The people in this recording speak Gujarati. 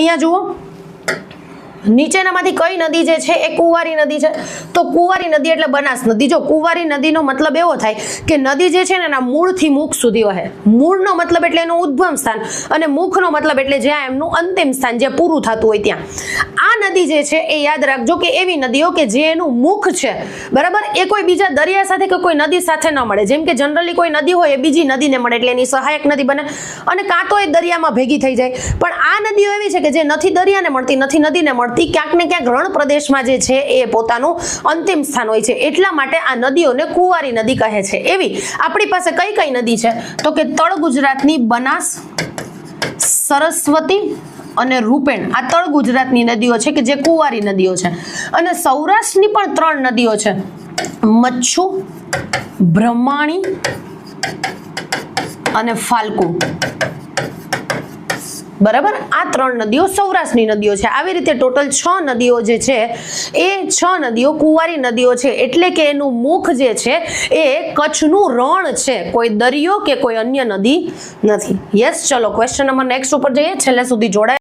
અહીંયા જુઓ, નીચેનામાંથી કઈ નદી જે છે એ કુંવારી નદી છે? તો કુંવારી નદી એટલે બનાસ નદી. જો કુંવારી નદીનો મતલબ એવો થાય કે નદી જે છે ને એના મૂળથી મુખ સુધી વહે. મૂળનો મતલબ એટલે એનું ઉદ્ગમ સ્થાન, અને મુખનો મતલબ એટલે જ્યાં એમનું અંતિમ સ્થાન, જ્યાં પૂરું થતું હોય ત્યાં. આ નદી જે છે એ યાદ રાખજો કે એવી નદીઓ કે જે એનું મુખ છે, બરાબર, એ કોઈ બીજા દરિયા સાથે કે કોઈ નદી સાથે ન મળે. જેમ કે જનરલી કોઈ નદી હોય એ બીજી નદીને મળે એટલે એની સહાયક નદી બને, અને કાં તો એ દરિયામાં ભેગી થઈ જાય. પણ આ નદીઓ એવી છે કે જે નથી દરિયાને મળતી, નથી નદીને મળતી, ક્યાંક ને ક્યાંક રણ પ્રદેશમાં જે છે એ પોતાનું અંતિમ સ્થાન હોય છે. એટલા માટે આ નદીઓને કુંવારી નદી કહે છે. એવી આપણી પાસે કઈ કઈ નદી છે? તો કે તળ ગુજરાતની બનાસ, સરસ્વતી અને રૂપેણ. આ તળ ગુજરાતની નદીઓ છે કે જે કુંવારી નદીઓ છે. અને સૌરાષ્ટ્રની પણ 3 નદીઓ છે, મચ્છુ, બ્રહ્માણી અને ફાલ્ગુ. બરાબર, આ 3 નદીઓ સૌરાષ્ટ્રની નદીઓ છે. આવી રીતે ટોટલ 6 નદીઓ જે છે એ 6 નદીઓ કુંવારી નદીઓ છે. એટલે કે એનું મુખ જે છે એ કચ્છનું રણ છે, કોઈ દરિયો કે કોઈ અન્ય નદી નથી. યસ, ચલો ક્વેશ્ચન નંબર નેક્સ્ટ ઉપર જઈએ. છેલ્લે સુધી જોડાય.